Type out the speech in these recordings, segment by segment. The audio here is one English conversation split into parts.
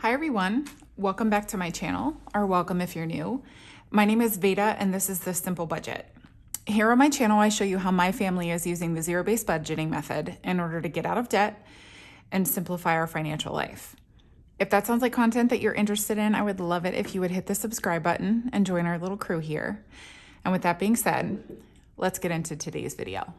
Hi everyone, welcome back to my channel, or welcome if you're new. My name is Veda and this is The Simple Budget. Here on my channel I show you how my family is using the zero-based budgeting method in order to get out of debt and simplify our financial life. If that sounds like content that you're interested in, I would love it if you would hit the subscribe button and join our little crew here. And with that being said, let's get into today's video.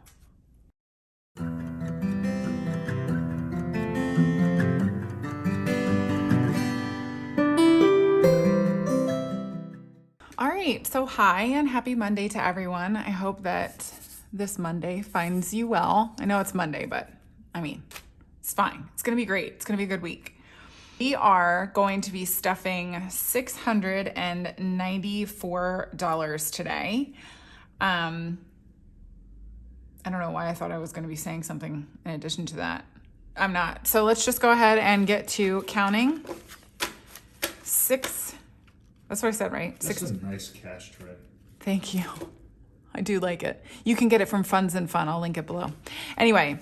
All right, so hi and happy Monday to everyone. I hope that this Monday finds you well. I know it's Monday, but I mean, it's fine. It's gonna be great. It's gonna be a good week. We are going to be stuffing $694 today. I don't know why I thought I was gonna be saying something in addition to that. I'm not. So let's just go ahead and get to counting. That's what I said, right? That's a nice cash tray. Thank you. I do like it. You can get it from Funds and Fun. I'll link it below. Anyway,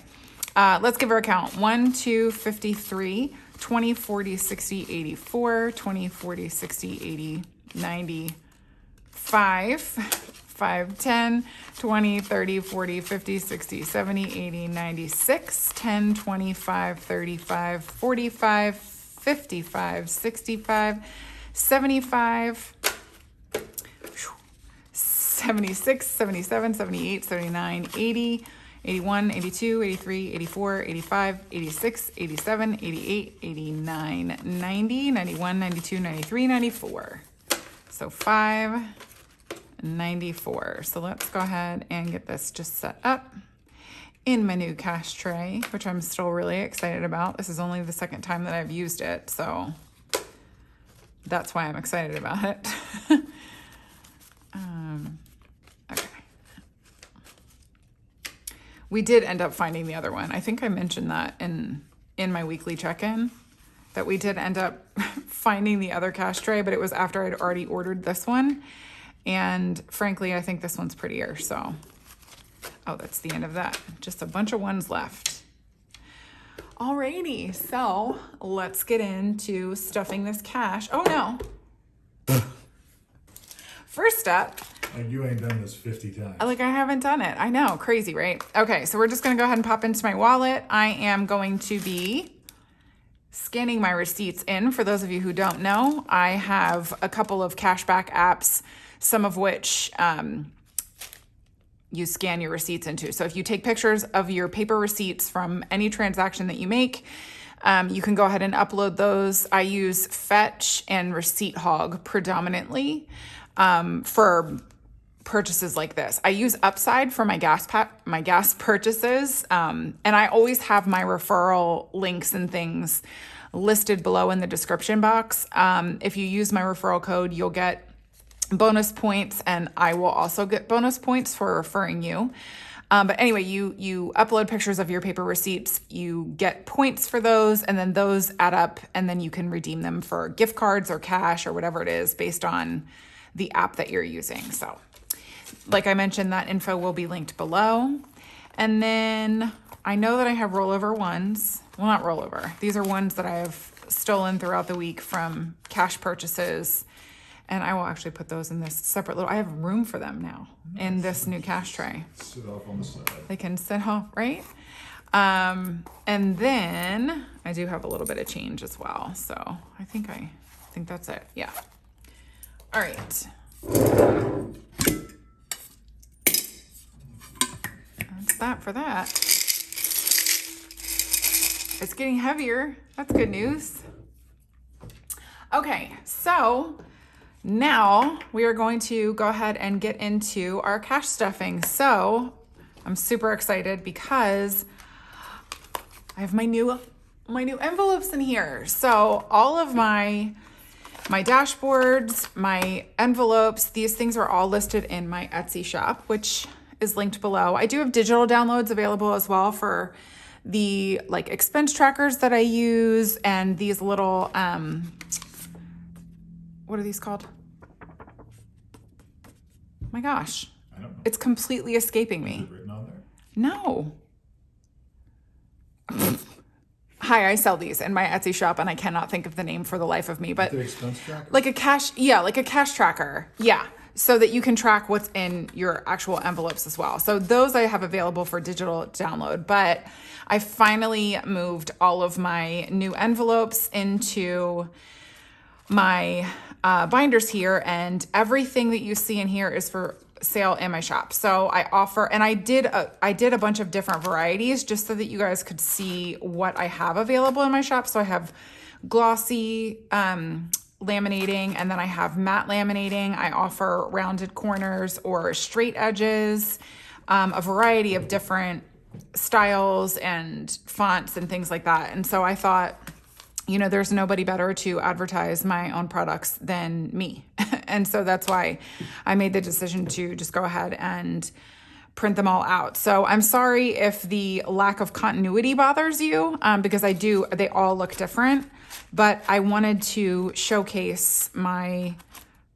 let's give her a count. 1, 2, 53, 20, 40, 60, 84, 20, 40, 60, 80, 95, 5, 10, 20, 30, 40, 50, 60, 70, 80, 96, 10, 25, 35, 45, 55, 65, 75, 76, 77, 78, 79, 80, 81, 82, 83, 84, 85, 86, 87, 88, 89, 90, 91, 92, 93, 94. So 594. So let's go ahead and get this just set up in my new cash tray, which I'm still really excited about. This is only the second time that I've used it, so that's why I'm excited about it. Okay. We did end up finding the other one. I think I mentioned that in my weekly check-in, that we did end up finding the other cash tray, but it was after I'd already ordered this one. And frankly, I think this one's prettier, so. Oh, that's the end of that. Just a bunch of ones left. Alrighty, so let's get into stuffing this cash. Oh no. First up. Like you ain't done this 50 times. Like I haven't done it. I know, crazy, right? Okay, so we're just gonna go ahead and pop into my wallet. I am going to be scanning my receipts in. For those of you who don't know, I have a couple of cashback apps, some of which you scan your receipts into. So if you take pictures of your paper receipts from any transaction that you make, you can go ahead and upload those. I use Fetch and Receipt Hog predominantly for purchases like this. I use Upside for my gas purchases, and I always have my referral links and things listed below in the description box. If you use my referral code, you'll get bonus points, and I will also get bonus points for referring you. But anyway, you upload pictures of your paper receipts, you get points for those, and then those add up, and then you can redeem them for gift cards or cash or whatever it is based on the app that you're using. So like I mentioned, that info will be linked below. And then I know that I have rollover ones. Well, not rollover. These are ones that I have stolen throughout the week from cash purchases. And I will actually put those in this separate little, I have room for them now in this new cash tray. Sit off on the side. They can sit off, right? And then I do have a little bit of change as well. So I think that's it. Yeah. All right. That's that for that. It's getting heavier. That's good news. Okay, so now we are going to go ahead and get into our cash stuffing. So I'm super excited because I have my new envelopes in here. So all of my dashboards, my envelopes, these things are all listed in my Etsy shop, which is linked below. I do have digital downloads available as well for the like expense trackers that I use, and these little what are these called? My gosh. I don't know. It's completely escaping me. Is it written on there? No. Hi, I sell these in my Etsy shop, and I cannot think of the name for the life of me, but The expense tracker? like a cash tracker. Yeah. So that you can track what's in your actual envelopes as well. So those I have available for digital download, but I finally moved all of my new envelopes into my binders here, and everything that you see in here is for sale in my shop. So I offer, and I did a bunch of different varieties just so that you guys could see what I have available in my shop. So I have glossy laminating, and then I have matte laminating. I offer rounded corners or straight edges, a variety of different styles and fonts and things like that. And so I thought, you know, there's nobody better to advertise my own products than me. And so that's why I made the decision to just go ahead and print them all out. So I'm sorry if the lack of continuity bothers you, because they all look different, but I wanted to showcase my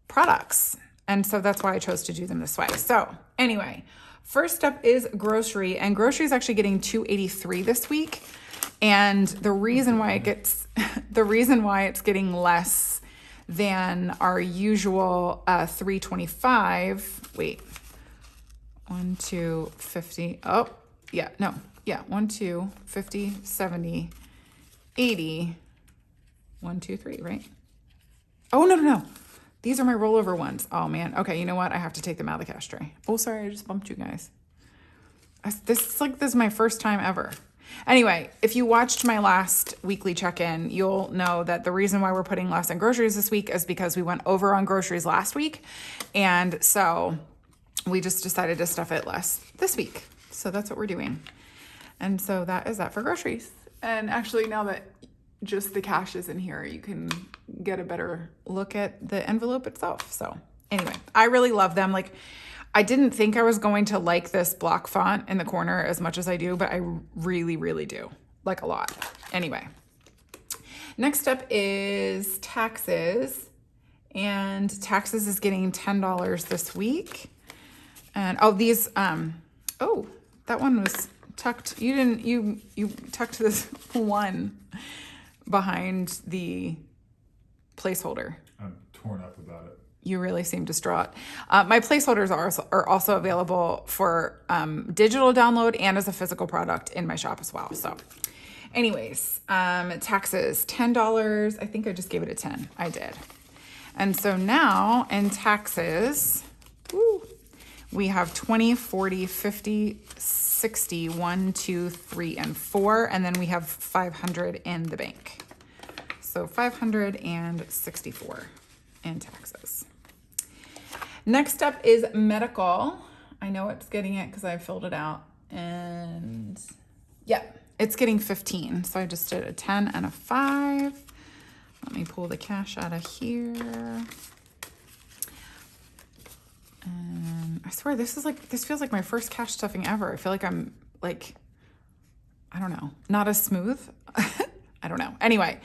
products. And so that's why I chose to do them this way. So anyway, first up is grocery, and grocery is actually getting $2.83 this week. And the reason why it's getting less than our usual $3.25. Wait, 1, 2, 50. Oh, yeah, no, yeah, 1, 2, 50, 70, 80. 1, 2, 3, right? Oh, no. These are my rollover ones. Oh man. Okay, you know what? I have to take them out of the cash tray. Oh, sorry, I just bumped you guys. This is my first time ever. Anyway, if you watched my last weekly check-in, you'll know that the reason why we're putting less in groceries this week is because we went over on groceries last week. And so we just decided to stuff it less this week. So that's what we're doing. And so that is that for groceries. And actually, now that just the cash is in here, you can get a better look at the envelope itself. So anyway, I really love them. Like, I didn't think I was going to like this block font in the corner as much as I do, but I really, really do. Like, a lot. Anyway, next up is taxes. And taxes is getting $10 this week. And these, that one was tucked. You tucked this one behind the placeholder. I'm torn up about it. You really seem distraught. My placeholders are also available for digital download and as a physical product in my shop as well. So anyways, taxes, $10. I think I just gave it a 10. I did. And so now in taxes, we have 20, 40, 50, 60, 1, 2, 3, and 4. And then we have 500 in the bank. So 564 in taxes. Next up is medical. I know it's getting it because I filled it out. And yeah, it's getting 15. So I just did a 10 and a 5. Let me pull the cash out of here. And I swear this feels like my first cash stuffing ever. I feel like I'm like, I don't know, not as smooth. I don't know. Anyway,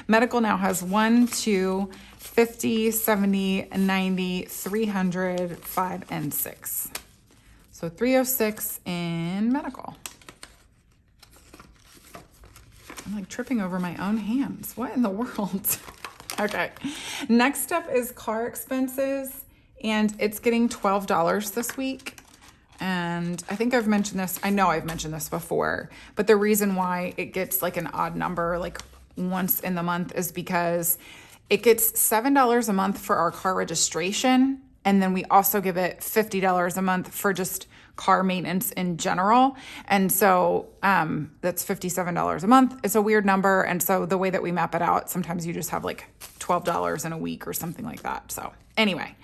medical now has 1, 2, 50, 70, 90, 300, 5, and 6. So 306 in medical. I'm like tripping over my own hands. What in the world? Okay. Next up is car expenses, and it's getting $12 this week. And I think I've mentioned this. I know I've mentioned this before, but the reason why it gets like an odd number, like once in the month, is because it gets $7 a month for our car registration. And then we also give it $50 a month for just car maintenance in general. And so that's $57 a month. It's a weird number. And so the way that we map it out, sometimes you just have like $12 in a week or something like that. So anyway,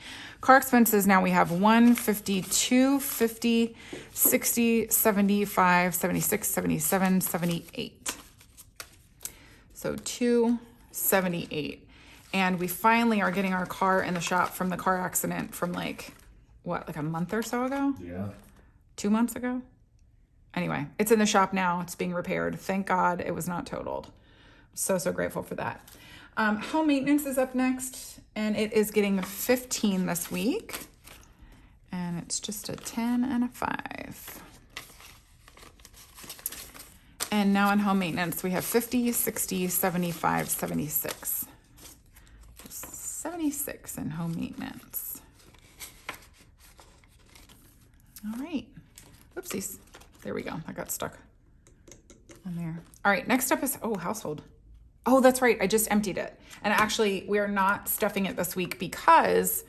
car expenses, now we have 1, 52, 50, 60, 75, 76, 77, 78. So 278. And we finally are getting our car in the shop from the car accident from like a month or so ago? Yeah. 2 months ago? Anyway, it's in the shop now. It's being repaired. Thank God it was not totaled. So grateful for that. Home maintenance is up next, and it is getting 15 this week. And it's just a 10 and a 5. And now in home maintenance, we have 50, 60, 75, 76. 76 in home maintenance. All right. Oopsies. There we go. I got stuck on there. All right. Next up is, household. Oh, that's right. I just emptied it. And actually, we are not stuffing it this week because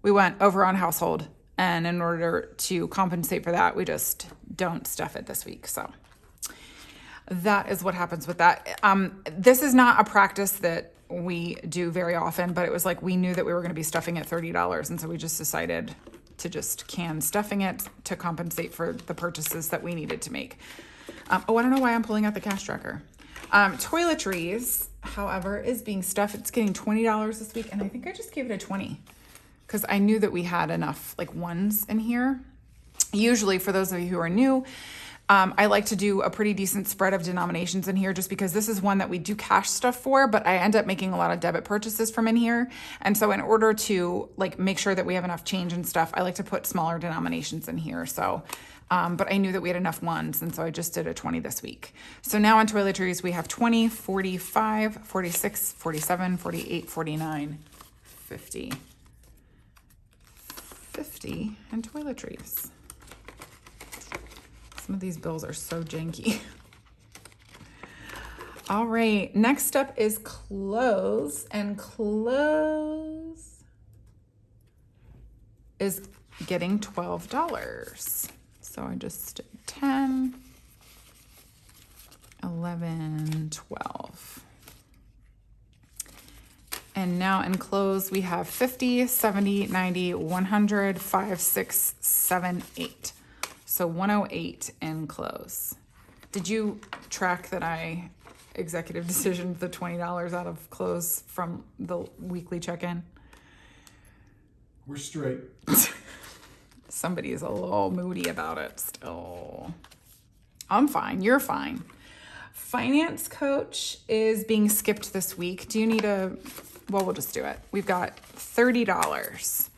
we went over on household. And in order to compensate for that, we just don't stuff it this week. So that is what happens with that. This is not a practice that we do very often, but it was like we knew that we were going to be stuffing at $30. And so we just decided to just can stuffing it to compensate for the purchases that we needed to make. I don't know why I'm pulling out the cash tracker. Toiletries, however, is being stuffed. It's getting $20 this week. And I think I just gave it a 20 because I knew that we had enough like ones in here. Usually, for those of you who are new, I like to do a pretty decent spread of denominations in here just because this is one that we do cash stuff for, but I end up making a lot of debit purchases from in here. And so in order to like make sure that we have enough change and stuff, I like to put smaller denominations in here. So, but I knew that we had enough ones, and so I just did a 20 this week. So now on toiletries, we have 20, 45, 46, 47, 48, 49, 50. 50 in toiletries. Some of these bills are so janky. All right, next up is clothes, and clothes is getting $12. So I just did 10, 11, 12. And now in clothes, we have 50, 70, 90, 100, 5, 6, 7, 8. So 108 in clothes. Did you track that I executive decisioned the $20 out of clothes from the weekly check-in? We're straight. Somebody is a little moody about it still. I'm fine. You're fine. Finance coach is being skipped this week. Do you need well, we'll just do it. We've got $30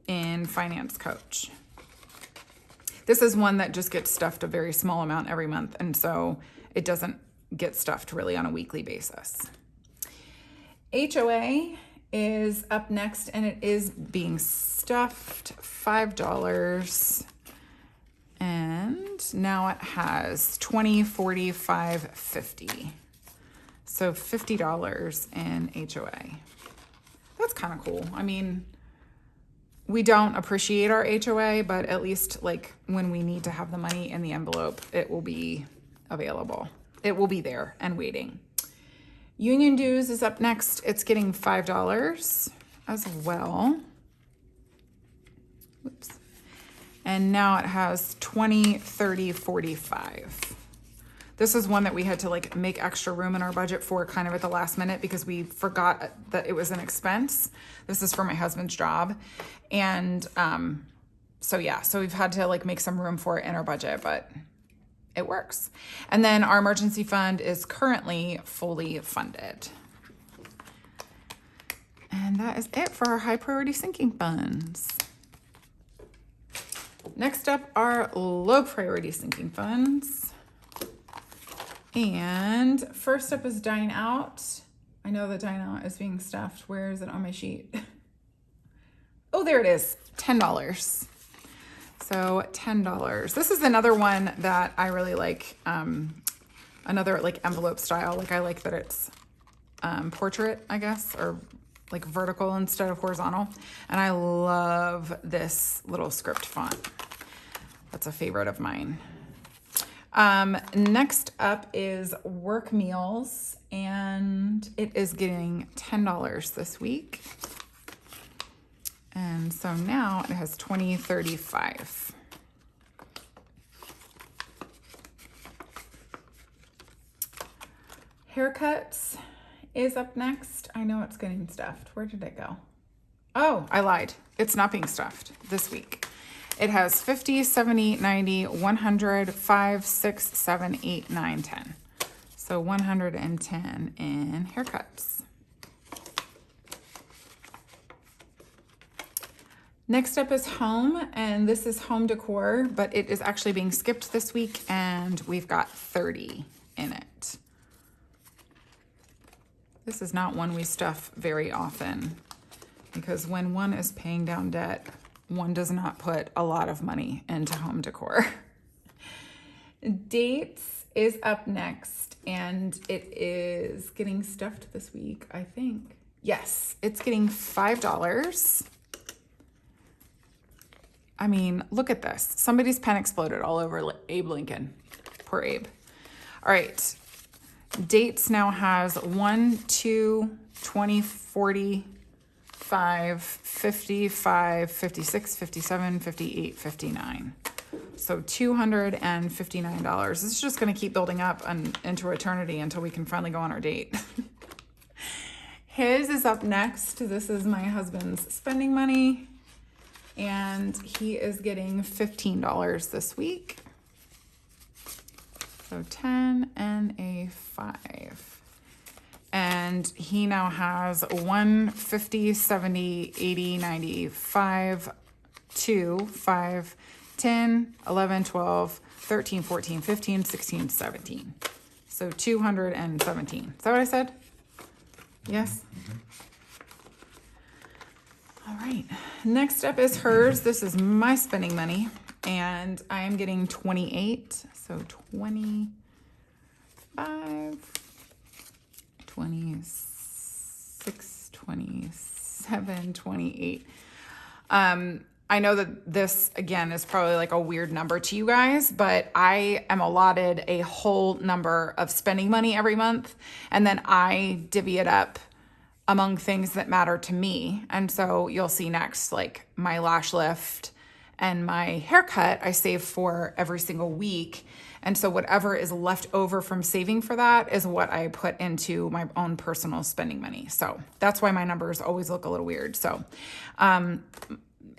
in finance coach. This is one that just gets stuffed a very small amount every month, and so it doesn't get stuffed really on a weekly basis. HOA is up next, and it is being stuffed $5. And now it has 20, 45, 50. So $50 in HOA. That's kind of cool. I mean, we don't appreciate our HOA, but at least like when we need to have the money in the envelope, it will be available. It will be there and waiting. Union dues is up next. It's getting $5 as well. Whoops. And now it has 20, 30, 45. This is one that we had to like make extra room in our budget for kind of at the last minute because we forgot that it was an expense. This is for my husband's job. And so we've had to like make some room for it in our budget, but it works. And then our emergency fund is currently fully funded. And that is it for our high priority sinking funds. Next up are low priority sinking funds. And first up is Dine Out. I know that Dine Out is being stuffed. Where is it on my sheet? Oh, there it is. $10. So $10. This is another one that I really like. Another like envelope style. Like I like that it's portrait, I guess, or like vertical instead of horizontal. And I love this little script font. That's a favorite of mine. Next up is work meals, and it is getting $10 this week. And so now it has 20, 35. Haircuts is up next. I know it's getting stuffed. Where did it go? Oh, I lied. It's not being stuffed this week. It has 50, 70, 90, 100, 5, 6, 7, 8, 9, 10. So 110 in haircuts. Next up is home, and this is home decor, but it is actually being skipped this week, and we've got 30 This is not one we stuff very often because when one is paying down debt, one does not put a lot of money into home decor. Dates is up next, and it is getting stuffed this week, I think. Yes, it's getting $5. I mean, look at this. Somebody's pen exploded all over Abe Lincoln. Poor Abe. All right. Dates now has 1, 2, 20, 40, 5, 55, 56, 57, 58, 59. So $259. This is just going to keep building up into eternity until we can finally go on our date. His is up next. This is my husband's spending money, and he is getting $15 this week. So 10 and a 5. And he now has 1, 50, 70, 80, 90, 5, 2, 5, 10, 11, 12, 13, 14, 15, 16, 17. So 217. Is that what I said? Yes? All right. Next up is hers. This is my spending money, and I am getting 28. So 25, 26, 27, 28. I know that this, again, is probably like a weird number to you guys, but I am allotted a whole number of spending money every month, and then I divvy it up among things that matter to me. And so you'll see next, like my lash lift and my haircut, I save for every single week. And so whatever is left over from saving for that is what I put into my own personal spending money. So that's why my numbers always look a little weird. So,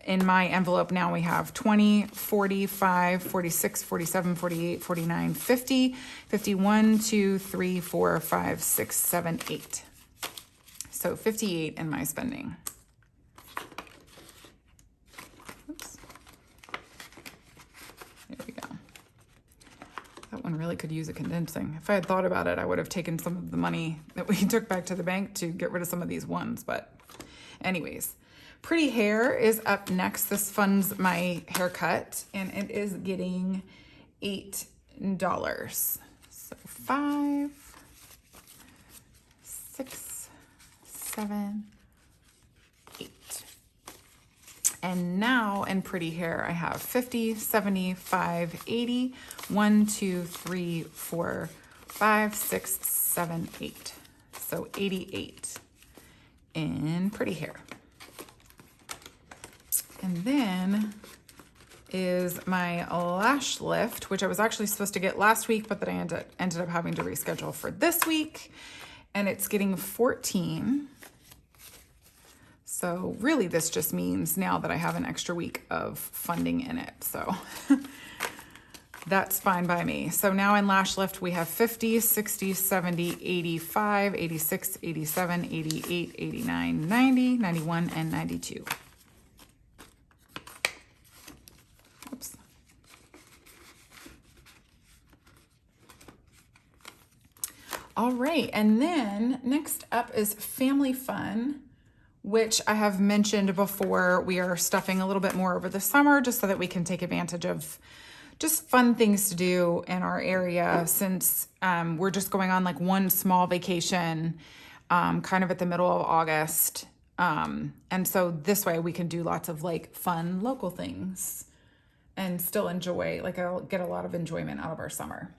in my envelope now we have 20, 45, 46, 47, 48, 49, 50, 51, 2, 3, 4, 5, 6, 7, 8. So 58 in my spending. Oops. There we go. That one really could use a condensing. If I had thought about it, I would have taken some of the money that we took back to the bank to get rid of some of these ones. But anyways. Pretty Hair is up next. This funds my haircut, and it is getting $8. So 5, 6, 7, 8. And now in Pretty Hair, I have 50, 75, 80, 1, 2, 3, 4, 5, 6, 7, 8. So 88 in Pretty Hair. And then is my lash lift, which I was actually supposed to get last week, but that I ended up having to reschedule for this week. And it's getting 14. So really this just means now that I have an extra week of funding in it. So that's fine by me. So now in lash lift, we have 50, 60, 70, 85, 86, 87, 88, 89, 90, 91, and 92. All right, and then next up is Family Fun, which I have mentioned before. We are stuffing a little bit more over the summer just so that we can take advantage of just fun things to do in our area, since we're just going on like one small vacation kind of at the middle of August. And so this way we can do lots of like fun local things and still enjoy, like I'll get a lot of enjoyment out of our summer.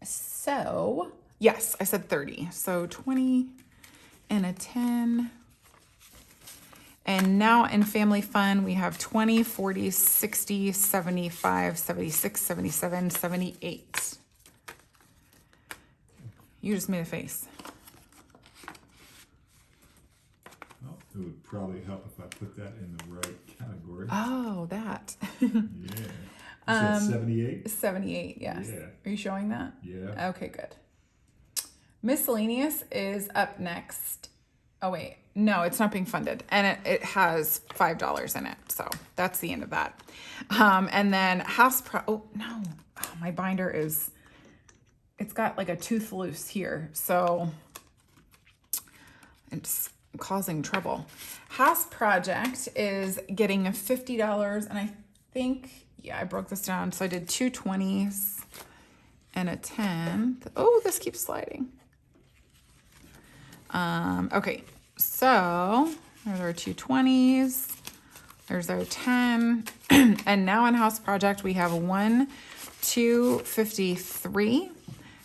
So yes, I said 30. So 20 and a 10. And now in Family Fun, we have 20, 40, 60, 75, 76, 77, 78. You just made a face. Well, it would probably help if I put that in the right category. Oh, that. Yeah. You said 78? 78, yes. Yeah. Are you showing that? Yeah. Okay, good. Miscellaneous is up next. Oh, wait. No, it's not being funded. And it has $5 in it. So that's the end of that. And then oh, no. Oh, my binder it's got like a tooth loose here. So It's causing trouble. House Project is getting $50, and I think, yeah, I broke this down. So I did 2 20s and a 10. Oh, this keeps sliding. Okay, so there's our 2 20s. There's our 10. And now in House Project, we have 1, 2, 53,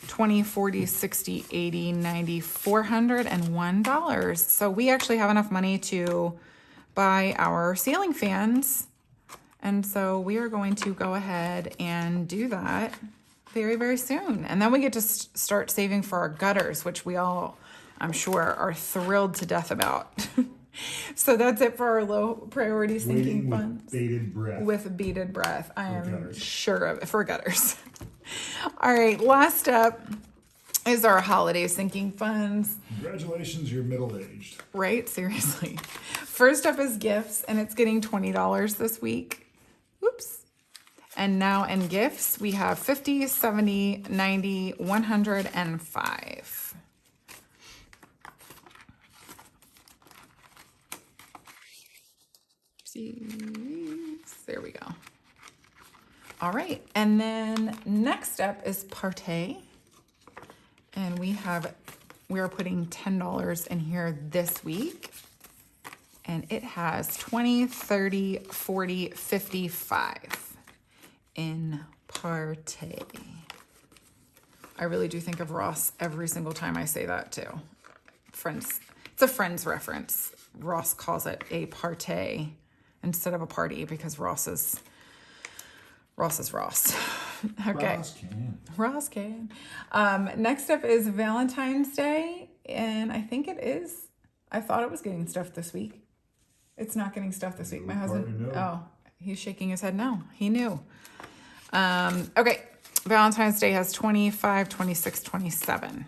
20, 40, 60, 80, 90, $401. So we actually have enough money to buy our ceiling fans. And so we are going to go ahead and do that very, very soon. And then we get to start saving for our gutters, which we all, I'm sure, are thrilled to death about. So that's it for our low priority sinking funds. With bated breath. With bated breath. I am gutters. sure of it, for gutters. All right, last up is our holiday sinking funds. Congratulations, you're middle-aged. Right? Seriously. First up is gifts, and it's getting $20 this week. Oops. And now in gifts, we have 50, 70, 90, 105. There we go. All right, and then next up is Partey, and we are putting $10 in here this week, and it has 20, 30, 40, 55 in Partey. I really do think of Ross every single time I say that too. Friends, it's a Friends reference. Ross calls it a Partey instead of a party because Ross is Ross. Okay. Ross can. Next up is Valentine's Day, and I think it is. I thought it was getting stuffed this week. It's not getting stuffed this week. My husband. Oh, he's shaking his head no. He knew. Okay. Valentine's Day has 25, 26, 27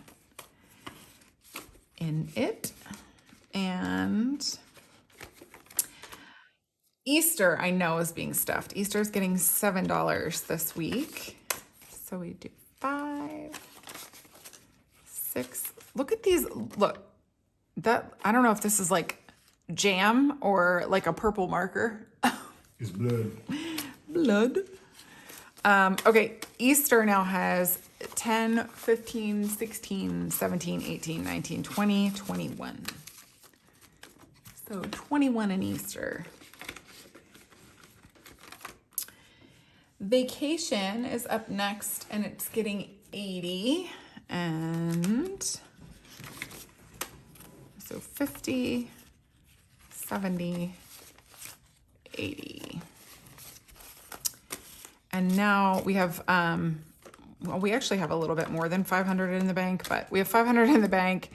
in it. And Easter, I know, is being stuffed. Easter is getting $7 this week. So we do 5, 6. Look at these. Look, that, I don't know if this is like jam or like a purple marker. It's blood. Blood. Okay, Easter now has 10, 15, 16, 17, 18, 19, 20, 21. So 21 in Easter. Vacation is up next, and it's getting 80. And so 50, 70, 80. And now we have, well, we actually have a little bit more than 500 in the bank, but we have 500 in the bank,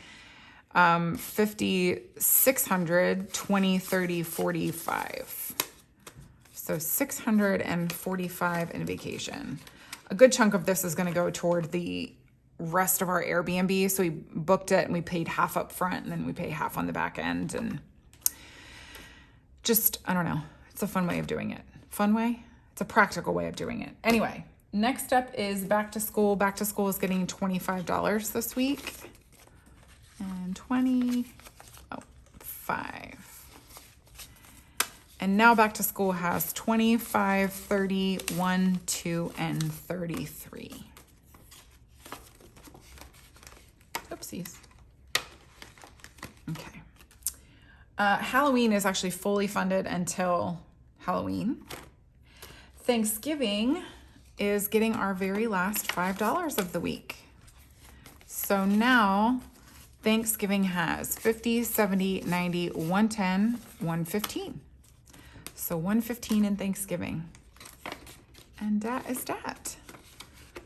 50, 600, 20, 30, 45. So 645 in vacation. A good chunk of this is going to go toward the rest of our Airbnb. So we booked it and we paid half up front, and then we pay half on the back end. And just, I don't know. It's a fun way of doing it. Fun way? It's a practical way of doing it. Anyway, next up is back to school. Back to school is getting $25 this week. And 5. And now back to school has 25, 30, 1, 2, and 33. Oopsies. Okay. Halloween is actually fully funded until Halloween. Thanksgiving is getting our very last $5 of the week. So now Thanksgiving has 50, 70, 90, 110, 115. So 115 in Thanksgiving. And that is that.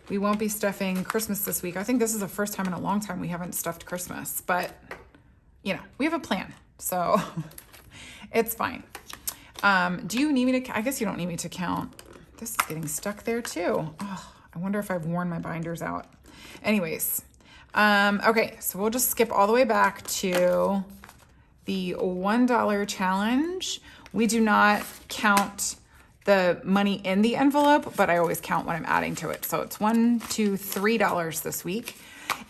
We won't be stuffing Christmas this week. I think this is the first time in a long time we haven't stuffed Christmas, but you know, we have a plan, so it's fine. Do you need me to, I guess you don't need me to count. This is getting stuck there too. Oh, I wonder if I've worn my binders out. Anyways, okay, so we'll just skip all the way back to the $1 challenge. We do not count the money in the envelope, but I always count when I'm adding to it. So it's $1, $2, $3 this week.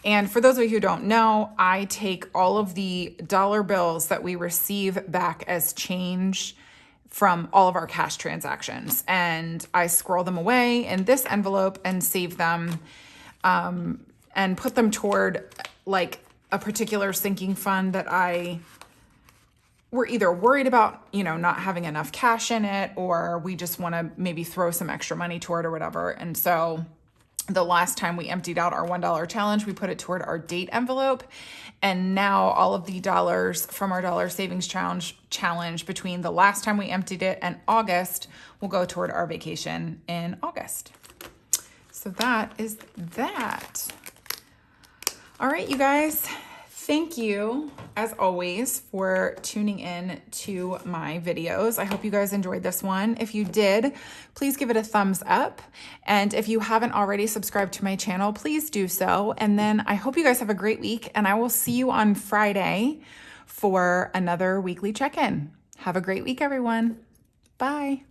And for those of you who don't know, I take all of the dollar bills that we receive back as change from all of our cash transactions, and I scroll them away in this envelope and save them, and put them toward like a particular sinking fund that we're either worried about, not having enough cash in it, or we just want to maybe throw some extra money toward or whatever. And so the last time we emptied out our $1 challenge, we put it toward our date envelope. And now all of the dollars from our dollar savings challenge between the last time we emptied it and August will go toward our vacation in August. So that is that. All right, you guys. Thank you, as always, for tuning in to my videos. I hope you guys enjoyed this one. If you did, please give it a thumbs up. And if you haven't already subscribed to my channel, please do so. And then I hope you guys have a great week, and I will see you on Friday for another weekly check-in. Have a great week, everyone. Bye.